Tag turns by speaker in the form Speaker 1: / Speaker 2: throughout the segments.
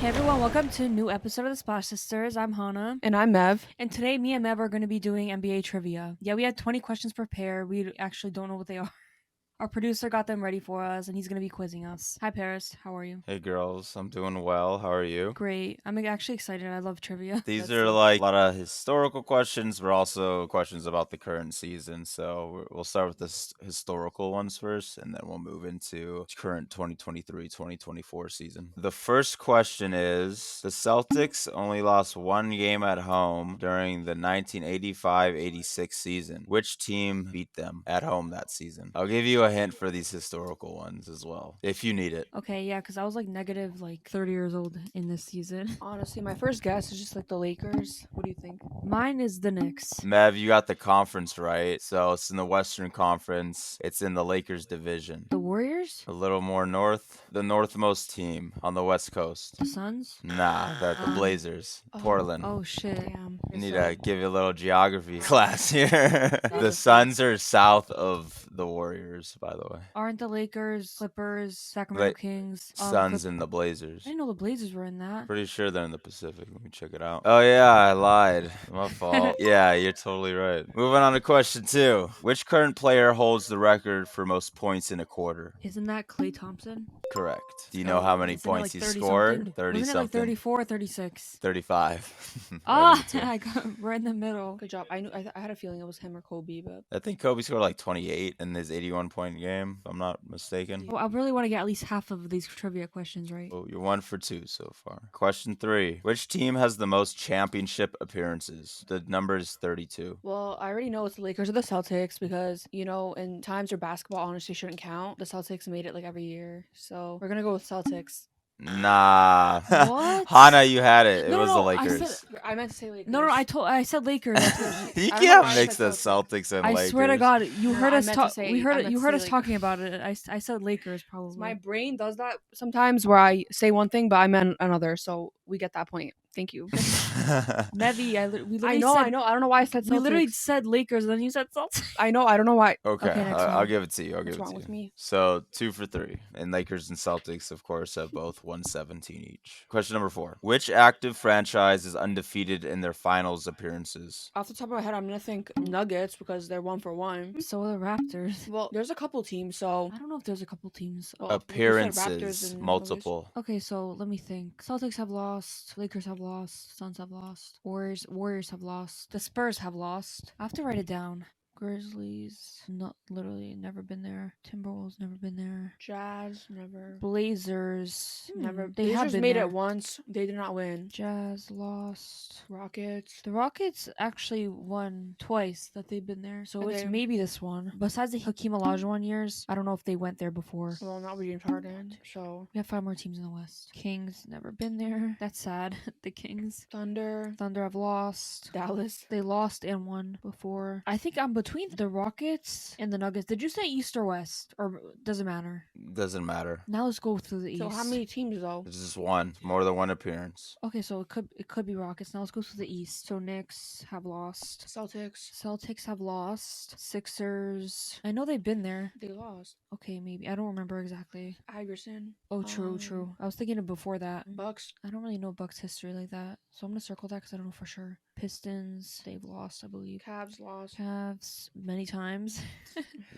Speaker 1: Hey everyone, welcome to a new episode of the Splash Sisters. I'm Hannah.
Speaker 2: And I'm Mev.
Speaker 1: And today me and Mev are going to be doing NBA trivia. Yeah, we had 20 questions prepared. We actually don't know what they are. Our producer got them ready for us, and he's going to be quizzing us. Hi, Paris. How are you?
Speaker 3: Hey girls, I'm doing well. How are you?
Speaker 1: Great. I'm actually excited. I love trivia.
Speaker 3: These
Speaker 2: That's
Speaker 3: are
Speaker 2: it.
Speaker 3: like a lot of historical questions, but also questions about the current season. So we'll start with the historical ones first, and then we'll move into current 2023-2024 season. The first question is, the Celtics only lost one game at home during the 1985-86 season. Which team beat them at home that season? I'll give you a hint for these historical ones as well, if you need it.
Speaker 1: Okay, yeah, because I was like negative 30 years old in this season.
Speaker 2: Honestly, my first guess is just like the Lakers. What do you think?
Speaker 1: Mine is the Knicks.
Speaker 3: Mev, you got the conference right. So it's in the Western Conference. It's in the Lakers division.
Speaker 1: The Warriors?
Speaker 3: A little more north. The northmost team on the West Coast.
Speaker 1: The Suns?
Speaker 3: Nah, the Blazers. Portland.
Speaker 1: Oh, shit.
Speaker 2: Damn.
Speaker 3: You need to give you a little geography class here. The Suns are south of the Warriors, by the way.
Speaker 1: Aren't the Lakers, Clippers, Sacramento
Speaker 3: But
Speaker 1: Kings?
Speaker 3: Suns and the Blazers.
Speaker 1: I didn't know the Blazers were in that.
Speaker 3: Pretty sure they're in the Pacific. Let me check it out. Oh yeah, I lied. My fault. Yeah, you're totally right. Moving on to question 2. Which current player holds the record for most points in a quarter?
Speaker 1: Isn't that Klay Thompson?
Speaker 3: Correct. Do you know how many
Speaker 1: Isn't it
Speaker 3: points
Speaker 1: like
Speaker 3: he
Speaker 1: 30
Speaker 3: scored?
Speaker 1: something?
Speaker 3: 30
Speaker 1: Wasn't it like
Speaker 3: something.
Speaker 1: 34 or 36?
Speaker 3: 35.
Speaker 1: Ah,
Speaker 3: 32.
Speaker 1: I got right in the middle.
Speaker 2: Good job. I knew. I had a feeling it was him or Kobe, but
Speaker 3: I think Kobe scored like 28 in his 81-point game, if I'm not mistaken.
Speaker 1: Well, I really want to get at least half of these trivia questions right.
Speaker 3: Oh, you're 1 for 2 so far. Question 3. Which team has the most championship appearances? The number is 32.
Speaker 2: well, I already know it's the Lakers or the Celtics because in times where basketball honestly shouldn't count, the Celtics made it like every year. So we're gonna go with Celtics.
Speaker 3: Nah.
Speaker 1: What?
Speaker 3: Hannah, you had it. It
Speaker 1: No,
Speaker 3: was
Speaker 1: no,
Speaker 3: the
Speaker 1: I
Speaker 3: Lakers.
Speaker 2: I meant to say Lakers.
Speaker 1: No, I said Lakers.
Speaker 3: You
Speaker 2: I don't know
Speaker 3: can't
Speaker 2: why I
Speaker 3: mix
Speaker 2: said
Speaker 3: the
Speaker 2: Celtics.
Speaker 3: Celtics and
Speaker 1: I
Speaker 3: Lakers.
Speaker 1: swear to God, you
Speaker 2: No,
Speaker 1: heard
Speaker 2: I
Speaker 1: us
Speaker 2: meant to
Speaker 1: talk.
Speaker 2: say-
Speaker 1: We
Speaker 2: I
Speaker 1: heard
Speaker 2: meant
Speaker 1: you
Speaker 2: to
Speaker 1: heard
Speaker 2: say
Speaker 1: us
Speaker 2: Lakers.
Speaker 1: talking about it. I said Lakers probably.
Speaker 2: My brain does that sometimes where I say one thing but I meant another. So we get that point. Thank you.
Speaker 1: Mevi, we literally
Speaker 2: I know.
Speaker 1: said,
Speaker 2: I know. I don't know why I said Celtics.
Speaker 1: We literally said Lakers, and then you said Celtics.
Speaker 2: I know. I don't know why.
Speaker 3: Okay,
Speaker 1: Okay, next
Speaker 3: I'll
Speaker 1: one.
Speaker 3: give it to you. I'll
Speaker 2: What's
Speaker 3: give it
Speaker 2: wrong
Speaker 3: to
Speaker 2: with
Speaker 3: you.
Speaker 2: me?
Speaker 3: So 2 for 3. And Lakers and Celtics, of course, have both 117 each. Question number 4. Which active franchise is undefeated in their finals appearances?
Speaker 2: Off the top of my head, I'm gonna think Nuggets because they're 1-for-1.
Speaker 1: So are the Raptors.
Speaker 2: Well, there's a couple teams, so
Speaker 1: I don't know if there's a couple teams.
Speaker 2: well, like you said, Raptors
Speaker 3: Appearances,
Speaker 2: and
Speaker 3: multiple.
Speaker 1: Okay, so let me think. Celtics have lost. Lakers have lost. Suns have lost. Warriors have lost. The Spurs have lost. I have to write it down. Grizzlies, not literally never been there. Timberwolves never been there.
Speaker 2: Jazz never,
Speaker 1: Blazers
Speaker 2: never.
Speaker 1: They have
Speaker 2: just
Speaker 1: been
Speaker 2: made
Speaker 1: there.
Speaker 2: it once. They did not win.
Speaker 1: Jazz lost.
Speaker 2: Rockets.
Speaker 1: The Rockets actually won twice that they've been there, so
Speaker 2: And
Speaker 1: it's
Speaker 2: they-
Speaker 1: maybe this one. Besides the Hakeem Olajuwon years, I don't know if they went there before.
Speaker 2: Well, not with James Harden. So
Speaker 1: We have 5 more teams in the West. Kings never been there. That's sad. The Kings.
Speaker 2: Thunder,
Speaker 1: Thunder have lost.
Speaker 2: Dallas.
Speaker 1: They lost and won before. I think I'm between the Rockets and the Nuggets. Did you say East or West? Or doesn't matter?
Speaker 3: Doesn't matter.
Speaker 1: Now let's go through the East.
Speaker 2: So how many teams though?
Speaker 3: It's just one. More than one appearance.
Speaker 1: Okay, so it could be Rockets. Now let's go through the East. So Knicks have lost.
Speaker 2: Celtics.
Speaker 1: Celtics have lost. Sixers. I know they've been there.
Speaker 2: They lost.
Speaker 1: Okay, maybe. I don't remember exactly.
Speaker 2: Iverson.
Speaker 1: Oh, true. I was thinking of before that.
Speaker 2: Bucks.
Speaker 1: I don't really know Bucks history like that. So I'm going to circle that because I don't know for sure. Pistons, they've lost, I believe.
Speaker 2: Cavs lost.
Speaker 1: Cavs, many times.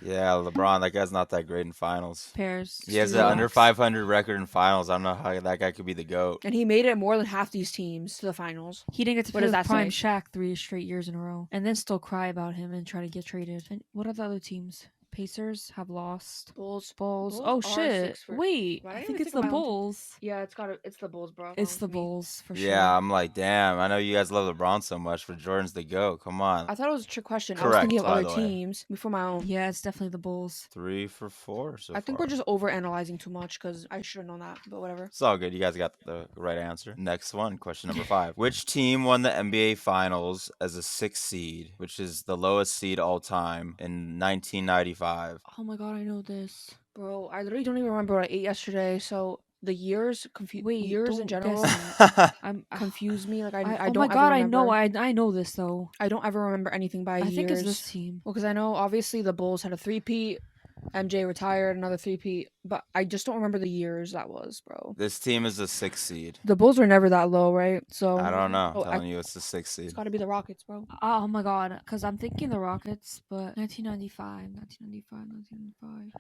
Speaker 3: Yeah, LeBron, that guy's not that great in finals.
Speaker 1: Pairs.
Speaker 3: He has
Speaker 1: Seahawks.
Speaker 3: an under 500 record in finals. I don't know how that guy could be the GOAT.
Speaker 2: And he made it more than half these teams to the finals.
Speaker 1: He didn't get to
Speaker 2: What
Speaker 1: play
Speaker 2: does
Speaker 1: with
Speaker 2: that
Speaker 1: prime
Speaker 2: say?
Speaker 1: Shaq 3 straight years in a row. And then still cry about him and try to get traded. And what are the other teams? Pacers have lost.
Speaker 2: Bulls.
Speaker 1: Bulls.
Speaker 2: Bulls
Speaker 1: Oh
Speaker 2: are
Speaker 1: shit.
Speaker 2: 6 for-
Speaker 1: Wait.
Speaker 2: Why
Speaker 1: I
Speaker 2: did I
Speaker 1: think
Speaker 2: even
Speaker 1: it's
Speaker 2: think
Speaker 1: the
Speaker 2: of my own team?
Speaker 1: Bulls.
Speaker 2: Yeah, it's the Bulls, bro.
Speaker 1: It's
Speaker 2: Wrong
Speaker 1: the
Speaker 2: with me.
Speaker 1: Bulls for sure.
Speaker 3: Yeah, I'm like, damn, I know you guys love LeBron so much, but Jordan's the GOAT. Come on.
Speaker 2: I thought it was a trick question. I was
Speaker 3: Correct,
Speaker 2: thinking of
Speaker 3: by
Speaker 2: other
Speaker 3: the way.
Speaker 2: teams before my own.
Speaker 1: Yeah, it's definitely the Bulls.
Speaker 3: 3 for 4 so
Speaker 2: I think
Speaker 3: far.
Speaker 2: we're just over analyzing too much because I should have known that, but whatever.
Speaker 3: It's all good. You guys got the right answer. Next one, question number 5. Which team won the NBA Finals as a 6th seed, which is the lowest seed all time, in 1995?
Speaker 1: Oh my god, I know this.
Speaker 2: Bro, I literally don't even remember what I ate yesterday, so the years
Speaker 1: Wait,
Speaker 2: years in
Speaker 1: don't
Speaker 2: general
Speaker 1: guess. I'm
Speaker 2: confuse me. Like I
Speaker 1: oh
Speaker 2: don't
Speaker 1: my
Speaker 2: ever
Speaker 1: god,
Speaker 2: remember.
Speaker 1: I know this though.
Speaker 2: I don't ever remember anything by
Speaker 1: I
Speaker 2: years.
Speaker 1: think it's this team.
Speaker 2: Well, because I know obviously the Bulls had a three-peat. MJ retired, another three-peat, but I just don't remember the years that was, bro.
Speaker 3: This team is a 6th seed.
Speaker 2: The Bulls were never that low, right? So
Speaker 3: I don't know.
Speaker 2: Oh,
Speaker 3: I'm telling you, it's the 6th seed.
Speaker 2: it's got to be the Rockets, bro.
Speaker 1: Oh my god, because I'm thinking the Rockets, but 1995.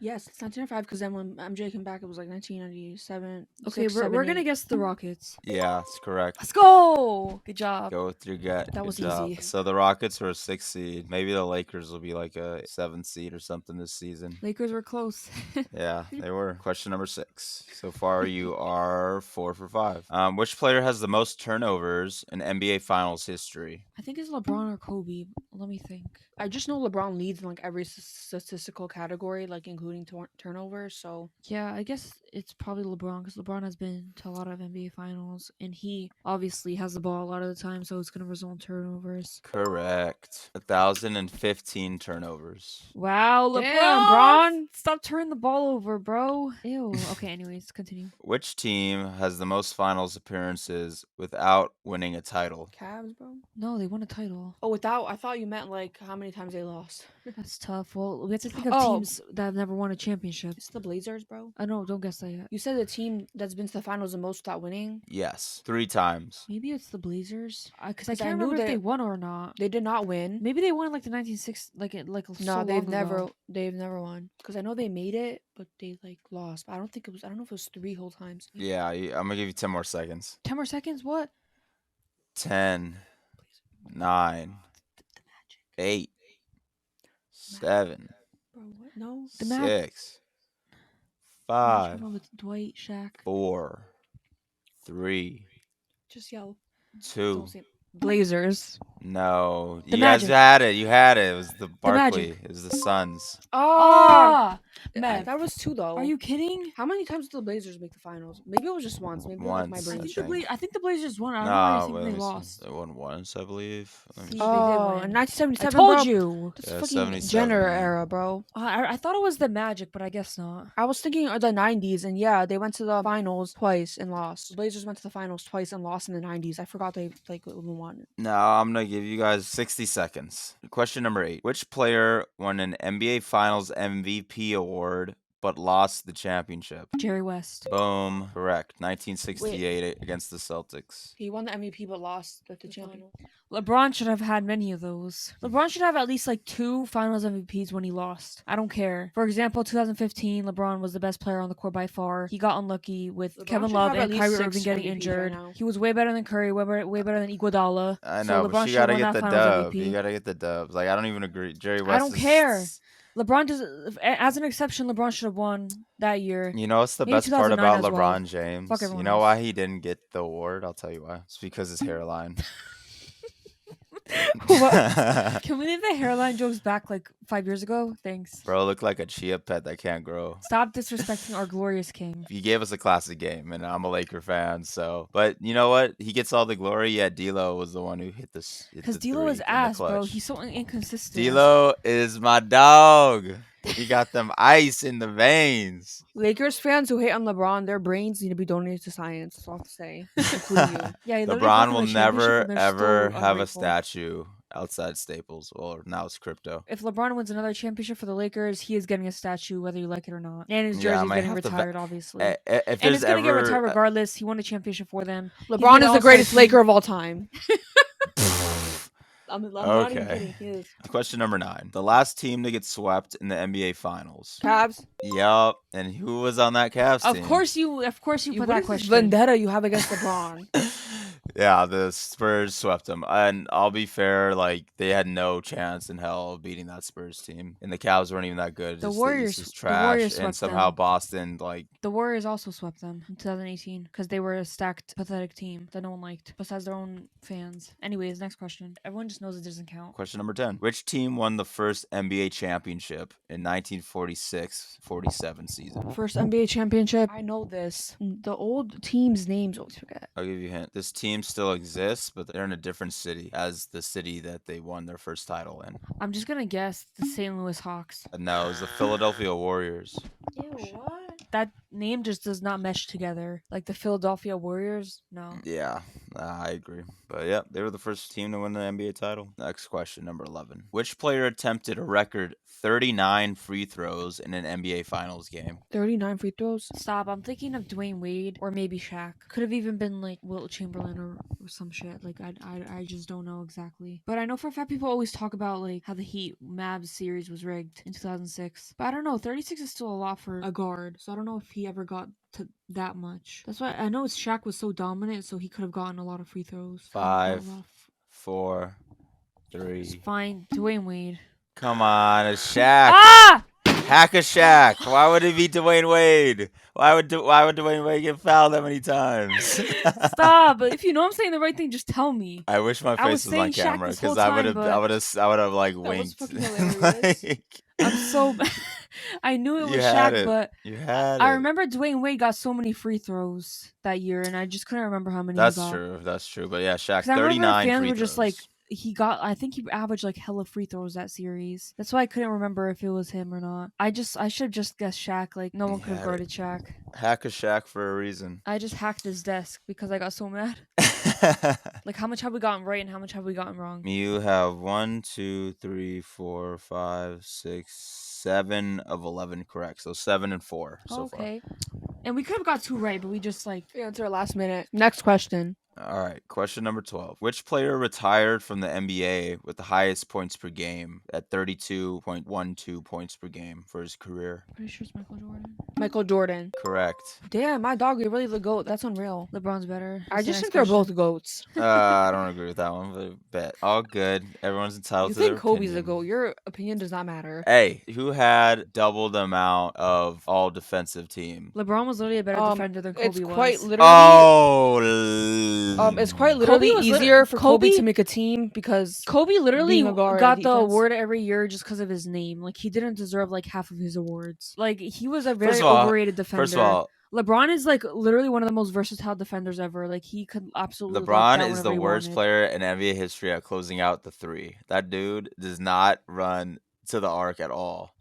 Speaker 2: Yes, it's 1995 because then when MJ came back, it was like 1997.
Speaker 1: Okay,
Speaker 2: 6,
Speaker 1: we're
Speaker 2: 7,
Speaker 1: gonna
Speaker 2: 8.
Speaker 1: guess the Rockets.
Speaker 3: Yeah, it's correct.
Speaker 1: Let's go! Good job.
Speaker 3: Go with your gut.
Speaker 2: That
Speaker 3: Good
Speaker 2: was
Speaker 3: job.
Speaker 2: easy.
Speaker 3: So the Rockets were a 6th seed. Maybe the Lakers will be like a 7th seed or something this season.
Speaker 1: Lakers were close.
Speaker 3: Yeah, they were. Question number 6. So far, you are 4 for 5. Which player has the most turnovers in NBA Finals history?
Speaker 1: I think it's LeBron or Kobe. Let me think.
Speaker 2: I just know LeBron leads in like every statistical category, like including turnovers. So
Speaker 1: Yeah, I guess it's probably LeBron because LeBron has been to a lot of NBA finals and he obviously has the ball a lot of the time, so it's gonna result in turnovers.
Speaker 3: Correct. 1,015 turnovers.
Speaker 1: Wow, LeBron!
Speaker 2: Damn, Bron.
Speaker 1: Stop turning the ball over, bro. Ew. Okay, anyways, continue.
Speaker 3: Which team has the most finals appearances without winning a title?
Speaker 2: Cavs, bro.
Speaker 1: No, they won a title.
Speaker 2: Oh, without, I thought you meant like how many times they lost.
Speaker 1: That's tough. Well, we have to think of
Speaker 2: Oh.
Speaker 1: teams that have never won a championship.
Speaker 2: It's the Blazers, bro.
Speaker 1: I know, don't guess that yet.
Speaker 2: You said the team that's been to the finals the most without winning.
Speaker 3: Yes, 3 times.
Speaker 1: Maybe it's the Blazers. Because I
Speaker 2: 'Cause I
Speaker 1: can't
Speaker 2: knew
Speaker 1: remember if they
Speaker 2: that-
Speaker 1: won or not.
Speaker 2: They did not win.
Speaker 1: Maybe they won in like the 1960s, like
Speaker 2: No,
Speaker 1: so
Speaker 2: they've
Speaker 1: long
Speaker 2: never
Speaker 1: ago.
Speaker 2: they've never won. Because I know they made it, but they like lost. But I don't think it was. I don't know if it was 3 whole times.
Speaker 3: Yeah, I'm going to give you 10 more seconds.
Speaker 1: 10 more seconds. What?
Speaker 3: 10, 9, 8, 7,
Speaker 2: Bro, what? No.
Speaker 1: The Magic.
Speaker 3: 6,
Speaker 1: I'm not
Speaker 3: 5,
Speaker 1: sure with Dwight, Shaq.
Speaker 3: 4, 3,
Speaker 2: Just yell.
Speaker 3: 2.
Speaker 2: Don't say
Speaker 1: Blazers.
Speaker 3: No,
Speaker 1: The
Speaker 3: you guys
Speaker 1: Magic.
Speaker 3: had it. You had it. It was the Barkley.
Speaker 1: Magic.
Speaker 3: It was the Suns.
Speaker 1: Ah!
Speaker 2: Man,
Speaker 1: Matt,
Speaker 2: that was 2 though.
Speaker 1: are you kidding?
Speaker 2: How many times did the Blazers make the finals? Maybe it was just once. Maybe like my
Speaker 3: Once,
Speaker 2: brain
Speaker 3: I
Speaker 2: was
Speaker 3: think.
Speaker 2: trying.
Speaker 1: I think the Blazers won. I don't know.
Speaker 3: No,
Speaker 1: I
Speaker 3: wait,
Speaker 1: think
Speaker 3: let
Speaker 1: they
Speaker 3: me see.
Speaker 1: lost.
Speaker 3: They won once, I believe. Let me
Speaker 1: See,
Speaker 3: see.
Speaker 1: they did
Speaker 2: Oh,
Speaker 1: win.
Speaker 2: in
Speaker 1: I
Speaker 2: 1977,
Speaker 1: told
Speaker 2: bro.
Speaker 1: you.
Speaker 2: That's
Speaker 3: Yeah,
Speaker 2: fucking
Speaker 3: 77.
Speaker 2: Jenner era, bro.
Speaker 1: I thought it was the Magic, but I guess not.
Speaker 2: I was thinking of the 90s, and yeah, they went to the finals twice and lost. The Blazers went to the finals twice and lost in the 90s. I forgot they like even won.
Speaker 3: No, I'm gonna give you guys 60 seconds. Question number 8. Which player won an NBA Finals MVP award but lost the championship?
Speaker 1: Jerry West.
Speaker 3: Boom. Correct. 1968 against the Celtics.
Speaker 2: He won the MVP but lost the champion.
Speaker 1: LeBron should have had many of those. LeBron should have at least like 2 Finals MVPs when he lost. I don't care. For example, 2015, LeBron was the best player on the court by far. He got unlucky with
Speaker 2: LeBron
Speaker 1: Kevin
Speaker 2: should
Speaker 1: Love
Speaker 2: have at
Speaker 1: and
Speaker 2: least
Speaker 1: Kyrie
Speaker 2: 6
Speaker 1: Irving getting
Speaker 2: MVPs right
Speaker 1: injured.
Speaker 2: now.
Speaker 1: He was way better than Curry, way better than Iguodala.
Speaker 3: I
Speaker 1: So
Speaker 3: know,
Speaker 1: LeBron
Speaker 3: but you
Speaker 1: should have
Speaker 3: gotta
Speaker 1: won
Speaker 3: get
Speaker 1: that
Speaker 3: the
Speaker 1: Finals
Speaker 3: dub.
Speaker 1: MVP.
Speaker 3: You gotta get the dubs. Like, I don't even agree. Jerry West
Speaker 1: I don't
Speaker 3: is-
Speaker 1: care. LeBron does. As an exception, LeBron should have won that year.
Speaker 3: You know what's the
Speaker 1: Maybe
Speaker 3: best part
Speaker 1: 2009
Speaker 3: about
Speaker 1: as well.
Speaker 3: LeBron James?
Speaker 1: Fuck
Speaker 3: You
Speaker 1: everyone
Speaker 3: know
Speaker 1: else.
Speaker 3: why he didn't get the award? I'll tell you why. It's because his hairline.
Speaker 1: What? Can we leave the hairline jokes back like 5 years ago? Thanks.
Speaker 3: Bro, look like a chia pet that can't grow.
Speaker 1: Stop disrespecting our glorious king.
Speaker 3: You gave us a classic game, and I'm a Laker fan, so. But you know what? He gets all the glory. Yeah, D'Lo was the one who hit this.
Speaker 1: Because D'Lo is ass, bro. He's so inconsistent.
Speaker 3: D'Lo is my dog. He got them ice in the veins.
Speaker 2: Lakers fans who hate on LeBron, their brains need to be donated to science. That's all I have to say. Including you.
Speaker 1: Yeah, he literally
Speaker 3: LeBron
Speaker 1: won
Speaker 3: will
Speaker 1: the championship
Speaker 3: never
Speaker 1: and they're
Speaker 3: ever
Speaker 1: still
Speaker 3: have a
Speaker 1: ungrateful.
Speaker 3: statue outside Staples. Well, now it's crypto.
Speaker 1: If LeBron wins another championship for the Lakers, he is getting a statue, whether you like it or not. And his
Speaker 3: Yeah, I
Speaker 1: jersey's
Speaker 3: might
Speaker 1: getting
Speaker 3: have to
Speaker 1: retired, obviously.
Speaker 3: If
Speaker 1: And
Speaker 3: there's
Speaker 1: it's gonna get retired
Speaker 3: ever
Speaker 1: regardless. He won a championship for them.
Speaker 2: LeBron
Speaker 1: made
Speaker 2: is the
Speaker 1: All-Star
Speaker 2: greatest
Speaker 1: team.
Speaker 2: Laker of all time. I'm not even
Speaker 3: Okay.
Speaker 2: kidding. He is.
Speaker 3: Question number 9. The last team to get swept in the NBA Finals.
Speaker 2: Cavs.
Speaker 3: Yup. And who was on that Cavs team?
Speaker 1: Of course you put
Speaker 2: What
Speaker 1: that
Speaker 2: is this
Speaker 1: question.
Speaker 2: vendetta you have against LeBron?
Speaker 3: Yeah, the Spurs swept them. And I'll be fair, like, they had no chance in hell of beating that Spurs team. And the Cavs weren't even that good.
Speaker 1: The
Speaker 3: Just
Speaker 1: Warriors-
Speaker 3: East was
Speaker 1: the
Speaker 3: trash.
Speaker 1: Warriors
Speaker 3: and
Speaker 1: swept
Speaker 3: somehow
Speaker 1: them.
Speaker 3: Boston, like,
Speaker 1: The Warriors also swept them in 2018 because they were a stacked, pathetic team that no one liked, besides their own fans. Anyways, next question. Everyone just knows it doesn't count.
Speaker 3: question number 10. Which team won the first NBA championship in 1946-47 season?
Speaker 2: First NBA championship. I know this. The old team's names I always forget.
Speaker 3: I'll give you a hint. This team still exists, but they're in a different city as the city that they won their first title in.
Speaker 1: I'm just gonna guess the St. Louis Hawks.
Speaker 3: No, it was the Philadelphia Warriors.
Speaker 2: Ew, what?
Speaker 1: That name just does not mesh together. Like the Philadelphia Warriors, no.
Speaker 3: Yeah, I agree. But yeah, they were the first team to win the NBA title. Next question, number 11. Which player attempted a record 39 free throws in an NBA Finals game?
Speaker 2: 39 free throws.
Speaker 1: Stop. I'm thinking of Dwayne Wade or maybe Shaq. Could have even been like Wilt Chamberlain or some shit. Like I just don't know exactly. But I know for a fact people always talk about like how the Heat Mavs series was rigged in 2006. But I don't know. 36 is still a lot for a guard. So I don't know if he ever got to that much. That's why I know Shaq was so dominant, so he could have gotten a lot of free throws.
Speaker 3: 5, 4, 3.
Speaker 1: It's fine. Dwayne Wade.
Speaker 3: Come on, it's Shaq.
Speaker 1: Ah!
Speaker 3: Hack a Shaq. Why would it be Dwayne Wade? Why would Dwayne Wade get fouled that many times?
Speaker 1: Stop! If you know I'm saying the right thing, just tell me.
Speaker 3: I wish my
Speaker 1: I was
Speaker 3: face was on
Speaker 1: saying Shaq
Speaker 3: camera
Speaker 1: this whole
Speaker 3: because I
Speaker 1: time,
Speaker 3: would have
Speaker 1: but-
Speaker 3: like
Speaker 2: was
Speaker 3: winked.
Speaker 2: fucking hilarious.
Speaker 3: Like,
Speaker 1: I'm so I knew it
Speaker 3: You
Speaker 1: was
Speaker 3: had
Speaker 1: Shaq,
Speaker 3: it.
Speaker 1: but
Speaker 3: you had
Speaker 1: I
Speaker 3: it.
Speaker 1: remember Dwayne Wade got so many free throws that year, and I just couldn't remember how many
Speaker 3: That's
Speaker 1: he got.
Speaker 3: true. That's true. But yeah, Shaq,
Speaker 1: Because I remember
Speaker 3: 39
Speaker 1: fans
Speaker 3: free
Speaker 1: were just
Speaker 3: throws.
Speaker 1: like, I think he averaged like hella free throws that series. That's why I couldn't remember if it was him or not. I should have just guessed Shaq. Like, no one could have
Speaker 3: had
Speaker 1: guarded Shaq.
Speaker 3: Hack a Shaq for a reason.
Speaker 1: I just hacked his desk because I got so mad. Like, how much have we gotten right and how much have we gotten wrong?
Speaker 3: You have 1, 2, 3, 4, 5, 6, 7 of 11 correct. So 7 and 4 so far.
Speaker 1: Okay. And we could have got 2 right, but we just like
Speaker 2: Answer last minute. Next question.
Speaker 3: All right, question number 12. Which player retired from the NBA with the highest points per game at 32.12 points per game for his career?
Speaker 1: pretty sure it's Michael Jordan.
Speaker 2: Michael Jordan.
Speaker 3: Correct.
Speaker 2: Damn, my dog is really the GOAT. That's unreal.
Speaker 1: LeBron's better.
Speaker 2: I
Speaker 1: That's the
Speaker 2: just
Speaker 1: next
Speaker 2: think they're
Speaker 1: question.
Speaker 2: both GOATs.
Speaker 3: I don't agree with that one, but bet. All good. Everyone's entitled
Speaker 2: You
Speaker 3: to their
Speaker 2: think Kobe's the
Speaker 3: opinion.
Speaker 2: GOAT. Your opinion does not matter.
Speaker 3: Hey, who had double the amount of all defensive team?
Speaker 1: LeBron was literally a better defender than Kobe
Speaker 2: It's
Speaker 1: was.
Speaker 2: quite literally it's quite literally
Speaker 1: was
Speaker 2: easier for Kobe
Speaker 1: Kobe-
Speaker 2: to make a team because
Speaker 1: Kobe literally
Speaker 2: being a guard
Speaker 1: got
Speaker 2: on
Speaker 1: the
Speaker 2: defense.
Speaker 1: award every year just because of his name. Like he didn't deserve like half of his awards. Like he was a very
Speaker 3: First of all-
Speaker 1: overrated defender.
Speaker 3: First of all,
Speaker 1: LeBron is like literally one of the most versatile defenders ever. Like he could absolutely lock
Speaker 3: LeBron
Speaker 1: down
Speaker 3: is the
Speaker 1: whenever he
Speaker 3: worst
Speaker 1: wanted.
Speaker 3: player in NBA history at closing out the three. That dude does not run to the arc at all.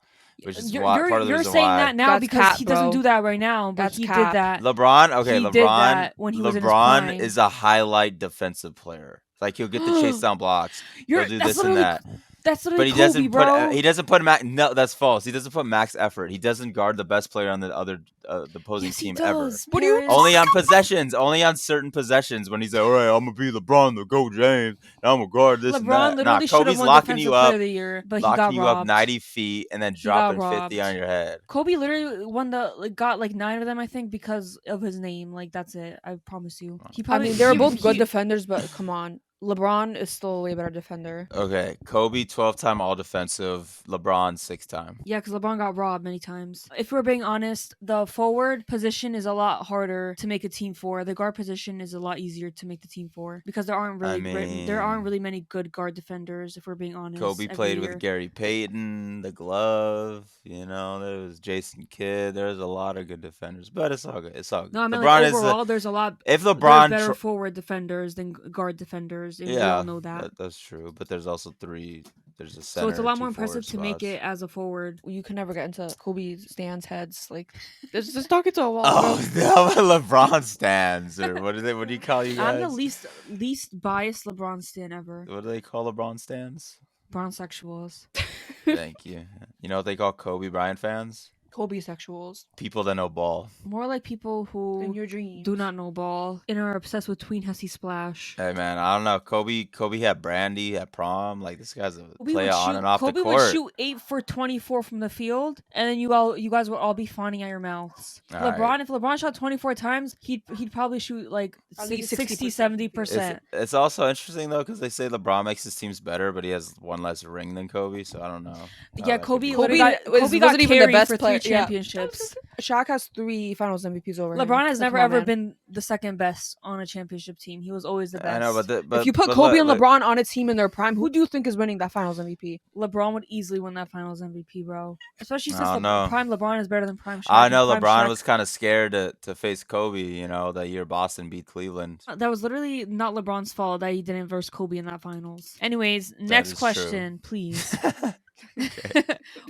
Speaker 3: Which is
Speaker 1: You're,
Speaker 3: part of the
Speaker 1: you're
Speaker 3: reason
Speaker 1: saying
Speaker 3: why.
Speaker 1: that now
Speaker 2: That's
Speaker 1: because
Speaker 2: cap,
Speaker 1: he doesn't
Speaker 2: bro.
Speaker 1: do that right now, but
Speaker 2: That's
Speaker 1: he
Speaker 2: cap.
Speaker 1: did that.
Speaker 3: LeBron, okay,
Speaker 1: He
Speaker 3: LeBron,
Speaker 1: did that when he was in his
Speaker 3: LeBron
Speaker 1: prime.
Speaker 3: is a highlight defensive player. Like he'll get the chase down blocks. He'll do
Speaker 1: That's
Speaker 3: this and
Speaker 1: literally
Speaker 3: that.
Speaker 1: That's
Speaker 3: But
Speaker 1: literally
Speaker 3: he
Speaker 1: Kobe,
Speaker 3: doesn't
Speaker 1: bro.
Speaker 3: put he doesn't put max. No, that's false. He doesn't put max effort. He doesn't guard the best player on the other the opposing
Speaker 1: yes, he
Speaker 3: team
Speaker 1: does.
Speaker 2: What do you-
Speaker 1: Paris.
Speaker 3: Only on possessions. Only on certain possessions when he's like, all right, I'm gonna be LeBron, the GOAT James, and I'm gonna guard this and
Speaker 1: LeBron
Speaker 3: that.
Speaker 1: literally should have
Speaker 3: Kobe's
Speaker 1: won
Speaker 3: locking
Speaker 1: Defensive
Speaker 3: you
Speaker 1: Player
Speaker 3: up,
Speaker 1: of the Year, but he got
Speaker 3: locking you
Speaker 1: robbed.
Speaker 3: up 90 feet and then
Speaker 1: got
Speaker 3: dropping 50
Speaker 1: robbed.
Speaker 3: on your head.
Speaker 1: Kobe literally won got like 9 of them, I think, because of his name. Like that's it. I promise you. He
Speaker 2: I
Speaker 1: probably,
Speaker 2: mean, they were
Speaker 1: he-
Speaker 2: both good
Speaker 1: he-
Speaker 2: defenders, but come on. LeBron is still a way better defender.
Speaker 3: Okay, Kobe 12-time All Defensive, LeBron 6-time.
Speaker 1: Yeah, because LeBron got robbed many times. If we're being honest, the forward position is a lot harder to make a team for. The guard position is a lot easier to make the team for because there aren't really many good guard defenders. If we're being honest,
Speaker 3: Kobe
Speaker 1: every
Speaker 3: played
Speaker 1: year.
Speaker 3: with Gary Payton, the glove. You know, there was Jason Kidd. There's a lot of good defenders, but it's all good. It's all good.
Speaker 1: No, I mean
Speaker 3: LeBron
Speaker 1: like overall, there's a lot.
Speaker 3: if
Speaker 1: There are
Speaker 3: LeBron
Speaker 1: better
Speaker 3: tr-
Speaker 1: forward defenders than guard defenders, and we
Speaker 3: yeah,
Speaker 1: all know that.
Speaker 3: that's true. But there's also there's a center.
Speaker 1: So it's a lot more
Speaker 3: 2
Speaker 1: impressive to
Speaker 3: forward
Speaker 1: make
Speaker 3: spots.
Speaker 1: it as a forward.
Speaker 2: You can never get into Kobe Stan's heads. Like, just talking to a wall.
Speaker 3: Oh,
Speaker 2: bro.
Speaker 3: no, LeBron stands, or what do you call you guys?
Speaker 1: I'm the least biased LeBron stan ever.
Speaker 3: What do they call LeBron stands?
Speaker 1: Bronsexuals.
Speaker 3: Thank you. You know what they call Kobe Bryant fans?
Speaker 2: Kobe sexuals.
Speaker 3: People that know ball.
Speaker 1: More like people
Speaker 2: In
Speaker 1: who
Speaker 2: your dreams.
Speaker 1: do not know ball and are obsessed with Tween Hussy Splash.
Speaker 3: Hey man, I don't know. Kobe had Brandy at prom. Like this guy's a
Speaker 1: Kobe
Speaker 3: player
Speaker 1: would
Speaker 3: on
Speaker 1: shoot,
Speaker 3: and off
Speaker 1: Kobe
Speaker 3: the court.
Speaker 1: would shoot 8 for 24 from the field, and then you guys would all be fawning at your mouths.
Speaker 3: All
Speaker 1: LeBron,
Speaker 3: right.
Speaker 1: if LeBron shot 24 times, he'd probably shoot like
Speaker 2: At least
Speaker 1: 60,
Speaker 2: 60%.
Speaker 1: 70%.
Speaker 3: It's also interesting though because they say LeBron makes his teams better, but he has one less ring than Kobe. So I don't know. how
Speaker 1: Yeah,
Speaker 3: that could
Speaker 1: Kobe
Speaker 3: be.
Speaker 1: literally
Speaker 2: Kobe
Speaker 1: Kobe got
Speaker 2: wasn't even the
Speaker 1: carried
Speaker 2: best
Speaker 1: for
Speaker 2: player.
Speaker 1: 3
Speaker 2: Yeah.
Speaker 1: championships.
Speaker 2: Shaq has 3 Finals MVPs over him.
Speaker 1: LeBron has
Speaker 2: Like,
Speaker 1: never
Speaker 2: come on,
Speaker 1: ever
Speaker 2: man.
Speaker 1: been the second best on a championship team. He was always the best.
Speaker 3: I know, but
Speaker 2: If you put
Speaker 3: but
Speaker 2: Kobe
Speaker 3: look,
Speaker 2: and LeBron on a team in their prime, who do you think is winning that Finals MVP?
Speaker 1: LeBron would easily win that Finals MVP, bro. Especially
Speaker 3: I
Speaker 1: since
Speaker 3: don't know.
Speaker 1: prime LeBron is better than prime Shaq.
Speaker 3: I know
Speaker 1: and prime
Speaker 3: LeBron
Speaker 1: Shaq-
Speaker 3: was kind of scared to face Kobe. You know that year Boston beat Cleveland.
Speaker 1: That was literally not LeBron's fault that he didn't verse Kobe in that finals. Anyways, next
Speaker 3: is true.
Speaker 1: question, please.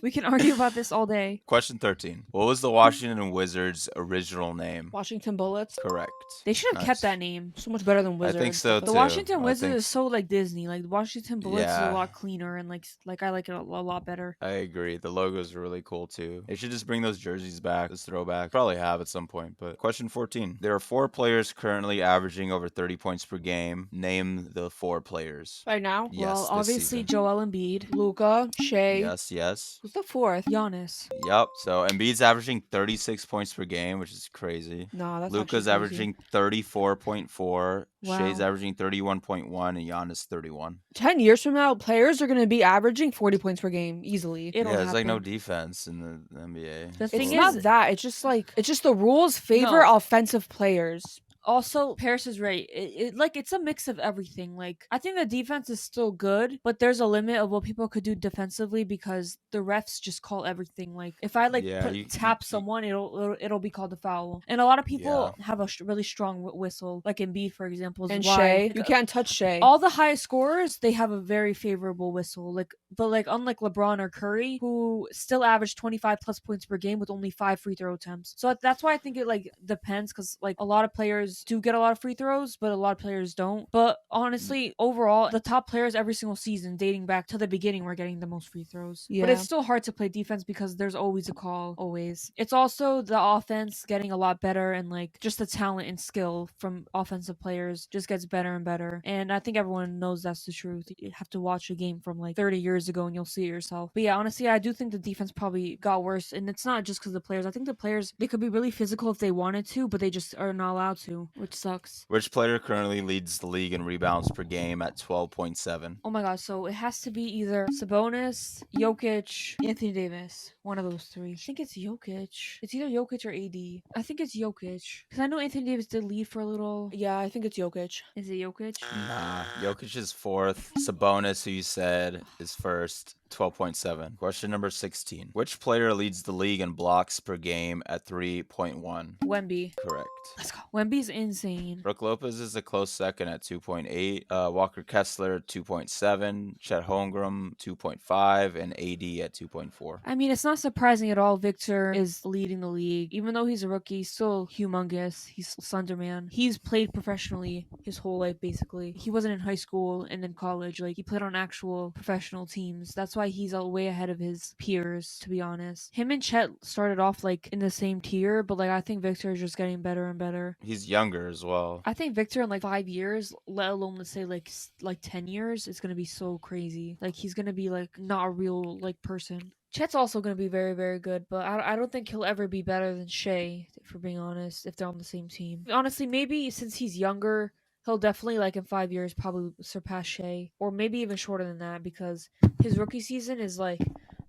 Speaker 1: We can argue about this all day.
Speaker 3: Question 13. What was the Washington Wizards' original name?
Speaker 2: Washington Bullets.
Speaker 3: Correct.
Speaker 1: They should have kept
Speaker 3: Nice.
Speaker 1: that name.
Speaker 2: So much better than
Speaker 3: I
Speaker 2: Wizards.
Speaker 3: think so
Speaker 1: The
Speaker 3: too.
Speaker 1: Washington
Speaker 3: I
Speaker 1: Wizards
Speaker 3: think
Speaker 1: is so like Disney. Like the Washington Bullets is a
Speaker 3: Yeah.
Speaker 1: lot cleaner and like I like it a lot better.
Speaker 3: I agree. The logos are really cool too. They should just bring those jerseys back, those throwbacks. Probably have at some point. But question 14. There are 4 players currently averaging over 30 points per game. Name the 4 players.
Speaker 2: Right now,
Speaker 3: Yes,
Speaker 1: Well,
Speaker 3: this
Speaker 1: obviously
Speaker 3: season.
Speaker 1: Joel Embiid,
Speaker 2: Luca, Shea.
Speaker 3: Yes, yes.
Speaker 2: Who's the fourth?
Speaker 1: Giannis.
Speaker 3: Yep. So Embiid's averaging 36 points per game, which is crazy.
Speaker 2: Nah, that's
Speaker 3: Luca's
Speaker 2: actually crazy.
Speaker 3: averaging 34.4. Shea's
Speaker 1: Wow.
Speaker 3: averaging 31.1, and Giannis 31.
Speaker 2: 10 years from now, players are going to be averaging 40 points per game easily.
Speaker 1: It'll
Speaker 3: Yeah, it's like no
Speaker 1: happen.
Speaker 3: defense in the NBA.
Speaker 1: The
Speaker 2: It's
Speaker 1: thing
Speaker 2: not
Speaker 1: is-
Speaker 2: that. It's just the rules favor
Speaker 1: No.
Speaker 2: offensive players.
Speaker 1: Also, Paris is right. It's a mix of everything. Like I think the defense is still good, but there's a limit of what people could do defensively because the refs just call everything. Like if I
Speaker 3: Yeah,
Speaker 1: tap someone, it'll be called a foul. And a lot of people
Speaker 3: Yeah.
Speaker 1: have a really strong whistle, like Embiid for example. Is
Speaker 2: And
Speaker 1: why,
Speaker 2: Shea,
Speaker 1: like,
Speaker 2: you can't touch Shea.
Speaker 1: all the highest scorers they have a very favorable whistle. But unlike LeBron or Curry, who still average 25 plus points per game with only 5 free throw attempts. So that's why I think it like depends because like a lot of players do get a lot of free throws, but a lot of players don't. But honestly, overall, the top players every single season, dating back to the beginning, were getting the most free throws. But
Speaker 2: Yeah.
Speaker 1: it's still hard to play defense because there's always a call. Always. It's also the offense getting a lot better and like just the talent and skill from offensive players just gets better and better. And I think everyone knows that's the truth. You have to watch a game from like 30 years ago and you'll see it yourself. But yeah, honestly, I do think the defense probably got worse. And it's not just because the players. I think the players, they could be really physical if they wanted to, but they just are not allowed to, which sucks.
Speaker 3: Which player currently leads the league in rebounds per game at 12.7?
Speaker 1: Oh my god, so it has to be either Sabonis, Jokic, Anthony Davis. One of those three. I think it's Jokic. It's either Jokic or AD. I think it's Jokic. Because I know Anthony Davis did leave for a little.
Speaker 2: Yeah, I think it's Jokic.
Speaker 1: Is it Jokic?
Speaker 3: Nah. Jokic is 4th. Sabonis, who you said, is 1st. 12.7. Question number 16. Which player leads the league in blocks per game at 3.1?
Speaker 1: Wemby.
Speaker 3: Correct.
Speaker 1: Let's go. Wemby's insane.
Speaker 3: Brooke Lopez is a close second at 2.8. Walker Kessler 2.7. Chet Holmgren 2.5, and AD at 2.4.
Speaker 1: I mean, it's not surprising at all Victor is leading the league. Even though he's a rookie, he's still humongous. He's Slenderman. He's played professionally his whole life, basically. He wasn't in high school and in college. Like, he played on actual professional teams. That's why he's way ahead of his peers, to be honest. Him and Chet started off, like, in the same tier, but, like, I think Victor is just getting better and better.
Speaker 3: He's younger as well.
Speaker 1: I think Victor in, like, 5 years, let alone, let's say, like 10 years, is going to be so crazy. Like, he's going to be, like, not a real, like, person. Chet's also going to be very, very good, but I don't think he'll ever be better than Shea, for being honest, if they're on the same team. Honestly, maybe since he's younger, he'll definitely, like, in 5 years, probably surpass Shea, or maybe even shorter than that, because his rookie season is, like,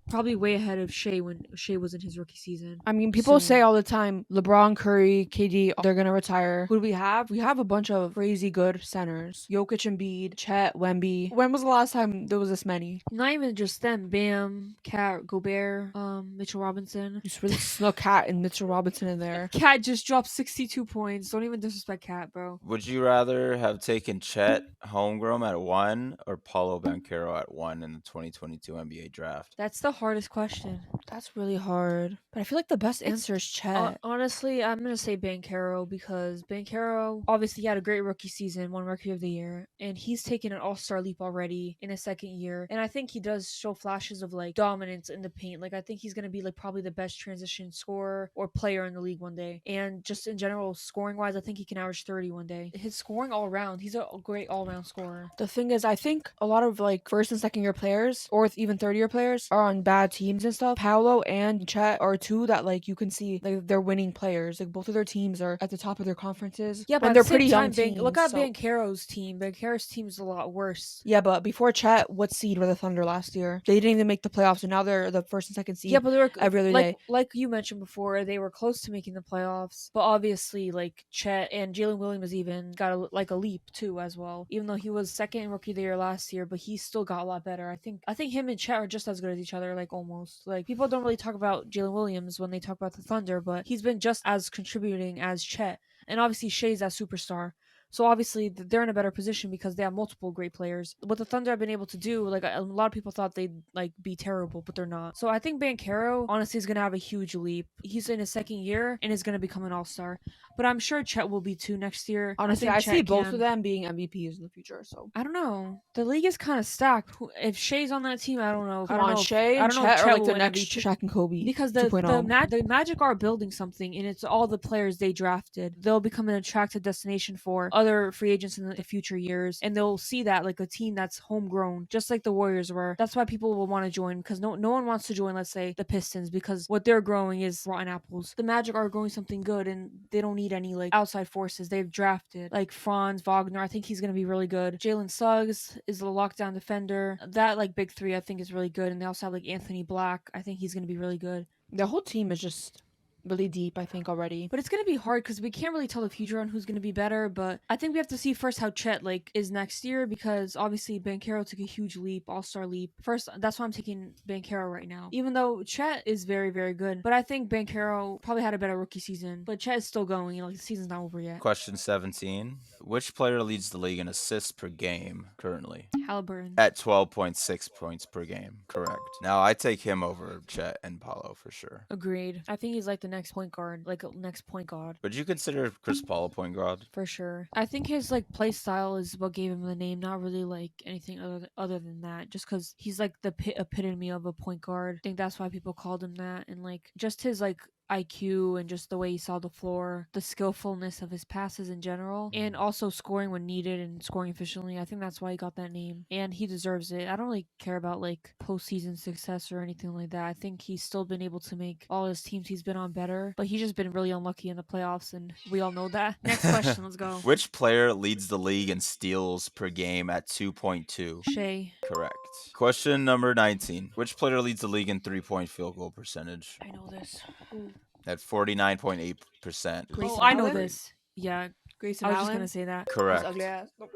Speaker 1: probably way ahead of Shea when Shea was in his rookie season.
Speaker 2: I mean, people
Speaker 1: So-
Speaker 2: say all the time, LeBron, Curry, KD, they're going to retire. Who do we have? We have a bunch of crazy good centers. Jokic, Embiid, Chet, Wemby. When was the last time there was this many?
Speaker 1: Not even just them. Bam, Cat, Gobert, Mitchell Robinson.
Speaker 2: You just really snuck Cat and Mitchell Robinson in there.
Speaker 1: Cat just dropped 62 points. Don't even disrespect Cat, bro.
Speaker 3: Would you rather have taken Chet Holmgren at 1 or Paulo Banchero at 1 in the 2022 NBA draft?
Speaker 1: That's the hardest question.
Speaker 2: That's really hard. But I feel like the best answer is Chet.
Speaker 1: Honestly, I'm gonna say Banchero because Banchero obviously had a great rookie season, won Rookie of the Year, and he's taken an all-star leap already in his second year. And I think he does show flashes of like dominance in the paint. Like I think he's gonna be like probably the best transition scorer or player in the league one day. And just in general, scoring-wise, I think he can average 30 one day. His scoring all around, he's a great all-around scorer.
Speaker 2: The thing is, I think a lot of like first and second year players, or even third year players, are on bad teams and stuff. Paolo and Chet are two that like you can see like they're winning players. Like both of their teams are at the top of their conferences.
Speaker 1: Yeah, but
Speaker 2: and
Speaker 1: at
Speaker 2: they're
Speaker 1: the same
Speaker 2: pretty young
Speaker 1: time,
Speaker 2: teams.
Speaker 1: look at
Speaker 2: so-
Speaker 1: Banchero's team. Banchero's team is a lot worse.
Speaker 2: Yeah, but before Chet, what seed were the Thunder last year? They didn't even make the playoffs, and now they're the first and second seed.
Speaker 1: Yeah, but they were
Speaker 2: every other
Speaker 1: like
Speaker 2: day.
Speaker 1: like you mentioned before, they were close to making the playoffs. But obviously, like Chet and Jalen Williams even got a leap too as well. Even though he was second in Rookie of the Year last year, but he still got a lot better. I think him and Chet are just as good as each other, like almost. Like people don't really talk about Jalen Williams when they talk about the Thunder, but he's been just as contributing as Chet. And obviously Shea's that superstar. So obviously they're in a better position because they have multiple great players. What the Thunder have been able to do, like a lot of people thought they'd like be terrible, but they're not. So I think Banchero honestly is gonna have a huge leap. He's in his second year and is gonna become an all-star. But I'm sure Chet will be too next year.
Speaker 2: Honestly,
Speaker 1: I
Speaker 2: I
Speaker 1: think
Speaker 2: see
Speaker 1: Chet
Speaker 2: both of
Speaker 1: can.
Speaker 2: them being MVPs in the future. So
Speaker 1: I don't know. The league is kind of stacked. If Shea's on that team, I don't know.
Speaker 2: come on, Shea and
Speaker 1: I don't know if
Speaker 2: Chet are
Speaker 1: Chet
Speaker 2: like
Speaker 1: will
Speaker 2: the
Speaker 1: win
Speaker 2: next
Speaker 1: MVP
Speaker 2: Shaq and Kobe
Speaker 1: because
Speaker 2: 2.0.
Speaker 1: the Magic are building something, and it's all the players they drafted. They'll become an attractive destination for other free agents in the future years, and they'll see that like a team that's homegrown, just like the Warriors were. That's why people will want to join because no one wants to join, let's say, the Pistons because what they're growing is rotten apples. The Magic are growing something good, and they don't need any like outside forces. They've drafted like Franz Wagner. I think he's gonna be really good. Jalen Suggs is a lockdown defender. That like big three I think is really good, and they also have like Anthony Black. I think he's gonna be really good.
Speaker 2: The whole team is just really deep, I think, already.
Speaker 1: But it's gonna be hard because we can't really tell the future on who's gonna be better. But I think we have to see first how Chet like is next year because obviously Banchero took a huge leap, all-star leap. First, that's why I'm taking Banchero right now. Even though Chet is very, very good, but I think Banchero probably had a better rookie season. But Chet is still going. You know, like, the season's not over yet.
Speaker 3: Question 17. Which player leads the league in assists per game currently?
Speaker 1: Halliburton.
Speaker 3: At 12.6 points per game. Correct. Now, I take him over Chet and Paulo for sure.
Speaker 1: Agreed. I think he's like the next point guard, like a next point guard.
Speaker 3: Would you consider Chris Paul a point guard?
Speaker 1: For sure. I think his like play style is what gave him the name, not really like anything other than that. Just because he's like the epitome of a point guard. I think that's why people called him that. And like just his like IQ and just the way he saw the floor, the skillfulness of his passes in general, and also scoring when needed and scoring efficiently. I think that's why he got that name, and he deserves it. I don't really care about like postseason success or anything like that. I think he's still been able to make all his teams he's been on better, but he's just been really unlucky in the playoffs, and we all know that. Next question, let's go.
Speaker 3: Which player leads the league in steals per game at 2.2?
Speaker 1: Shea.
Speaker 3: Correct. Question number 19. Which player leads the league in 3-point field goal percentage?
Speaker 1: I know this. Ooh.
Speaker 3: At 49.8%.
Speaker 2: Grayson
Speaker 1: I know
Speaker 2: Allen?
Speaker 1: this. Yeah,
Speaker 2: Grayson
Speaker 1: I was
Speaker 2: Allen.
Speaker 1: just gonna say that.
Speaker 2: His
Speaker 3: Correct.
Speaker 2: ugly ass. Nope.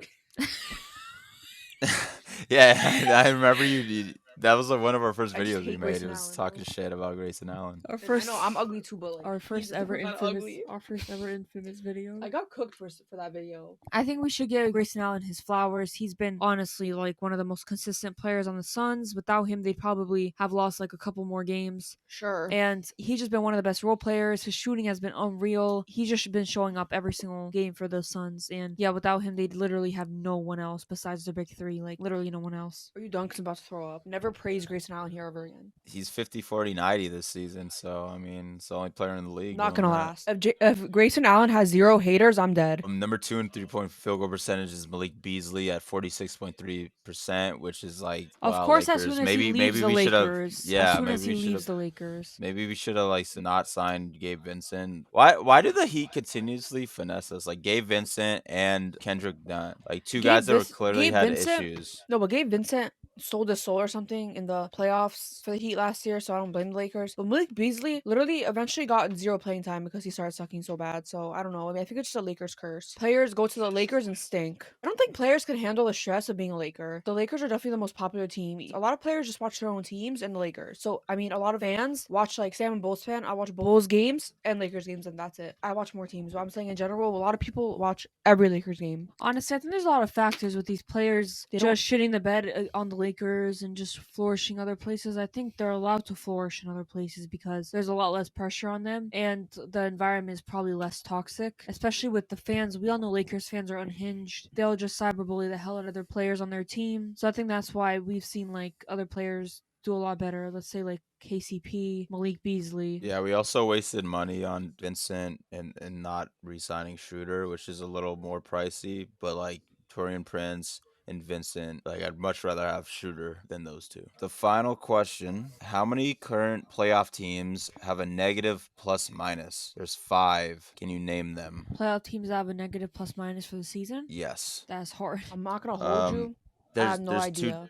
Speaker 3: Yeah, I remember you. That was like one of our first
Speaker 2: I just
Speaker 3: videos we
Speaker 2: hate
Speaker 3: made.
Speaker 2: Grayson
Speaker 3: It was
Speaker 2: Allen,
Speaker 3: talking
Speaker 2: bro.
Speaker 3: shit about Grayson Allen.
Speaker 1: Our
Speaker 2: And
Speaker 1: first,
Speaker 2: I know I'm ugly too, but like
Speaker 1: our
Speaker 2: he's
Speaker 1: first
Speaker 2: the
Speaker 1: ever
Speaker 2: person
Speaker 1: infamous,
Speaker 2: ugly.
Speaker 1: our first ever infamous video.
Speaker 2: I got cooked for that video.
Speaker 1: I think we should give Grayson Allen his flowers. He's been honestly like one of the most consistent players on the Suns. Without him, they'd probably have lost like a couple more games.
Speaker 2: Sure.
Speaker 1: And he's just been one of the best role players. His shooting has been unreal. He's just been showing up every single game for the Suns. And yeah, without him, they'd literally have no one else besides the big three. Like literally no one else.
Speaker 2: Are you done? 'Cause I'm about to throw up. Never praise Grayson Allen here ever again.
Speaker 3: He's 50, 40, 90 this season. So, I mean, it's the only player in the league.
Speaker 2: Not
Speaker 3: doing
Speaker 2: gonna
Speaker 3: that.
Speaker 2: last. If Grayson Allen has 0 haters, I'm dead.
Speaker 3: Number 2 in 3-point field goal percentage is Malik Beasley at 46.3%, which is like,
Speaker 1: Of
Speaker 3: wow,
Speaker 1: course,
Speaker 3: Lakers.
Speaker 1: as soon as
Speaker 3: maybe
Speaker 1: he leaves
Speaker 3: maybe
Speaker 1: the
Speaker 3: we should have.
Speaker 1: Lakers.
Speaker 3: Yeah,
Speaker 1: As soon
Speaker 3: maybe
Speaker 1: as he
Speaker 3: we should
Speaker 1: leaves
Speaker 3: have.
Speaker 1: the Lakers.
Speaker 3: Maybe we should have like not signed Gabe Vincent. Why do the Heat continuously finesse us? Like Gabe Vincent and Kendrick Nunn, like two guys that were clearly
Speaker 2: Gabe
Speaker 3: had
Speaker 2: Vincent-
Speaker 3: issues.
Speaker 2: No, but Gabe Vincent sold his soul or something in the playoffs for the Heat last year, so I don't blame the Lakers. But Malik Beasley literally eventually got 0 playing time because he started sucking so bad. So I don't know. I mean, I think it's just a Lakers curse. Players go to the Lakers and stink. I don't think players can handle the stress of being a Laker. The Lakers are definitely the most popular team. A lot of players just watch their own teams and the Lakers. So I mean, a lot of fans watch, like, say I'm a Bulls fan, I watch Bulls games and Lakers games, and that's it. I watch more teams. But I'm saying in general, a lot of people watch every Lakers game.
Speaker 1: Honestly, I think there's a lot of factors with these players
Speaker 2: They
Speaker 1: just shitting the bed on the Lakers and just flourishing other places. I think they're allowed to flourish in other places because there's a lot less pressure on them and the environment is probably less toxic, especially with the fans. We all know Lakers fans are unhinged. They'll just cyberbully the hell out of their players on their team. So I think that's why we've seen like other players do a lot better. Let's say like KCP, Malik Beasley.
Speaker 3: Yeah, we also wasted money on Vincent and not re-signing Schroeder, which is a little more pricey. But like Torian Prince and Vincent, like I'd much rather have Schroeder than those two. The final question: how many current playoff teams have a negative plus minus? There's 5. Can you name them?
Speaker 1: Playoff teams that have a negative plus minus for the season?
Speaker 3: Yes.
Speaker 1: That's hard.
Speaker 2: I'm not gonna hold you. I have no idea.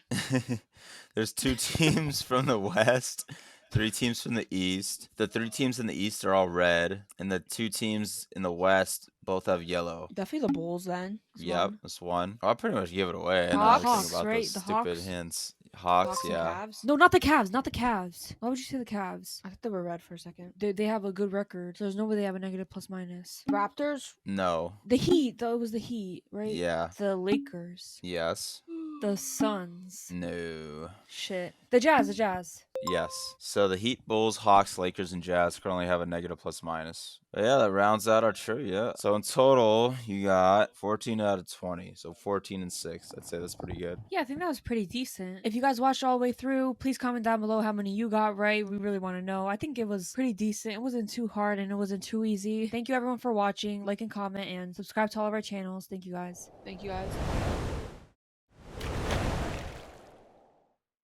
Speaker 3: There's 2 teams from the West, 3 teams from the East. The 3 teams in the East are all red, and the 2 teams in the West both have yellow.
Speaker 2: Definitely the Bulls then.
Speaker 3: Yep, that's one. I'll pretty much give it away.
Speaker 1: The
Speaker 3: Now that I think
Speaker 1: Hawks,
Speaker 3: about
Speaker 1: right?
Speaker 3: those
Speaker 1: The
Speaker 3: stupid
Speaker 1: Hawks?
Speaker 3: hints. Hawks,
Speaker 2: and
Speaker 3: yeah.
Speaker 2: Cavs.
Speaker 1: No, not the Cavs. Not the Cavs. Why would you say the Cavs?
Speaker 2: I thought they were red for a second.
Speaker 1: They have a good record, so there's no way they have a negative plus minus.
Speaker 2: Raptors.
Speaker 3: No.
Speaker 1: The Heat, though, it was the Heat, right?
Speaker 3: Yeah.
Speaker 1: The Lakers.
Speaker 3: Yes.
Speaker 1: The Suns.
Speaker 3: No.
Speaker 1: Shit. The Jazz. The Jazz.
Speaker 3: Yes. So the Heat, Bulls, Hawks, Lakers, and Jazz currently have a negative plus minus. But yeah, that rounds out our trivia. So in total, you got 14 out of 20. So 14 and 6. I'd say that's pretty good.
Speaker 1: Yeah, I think that was pretty decent. If you guys watched all the way through, please comment down below how many you got right. We really want to know. I think it was pretty decent. It wasn't too hard and it wasn't too easy. Thank you everyone for watching. Like and comment and subscribe to all of our channels. Thank you guys.
Speaker 2: Thank you guys.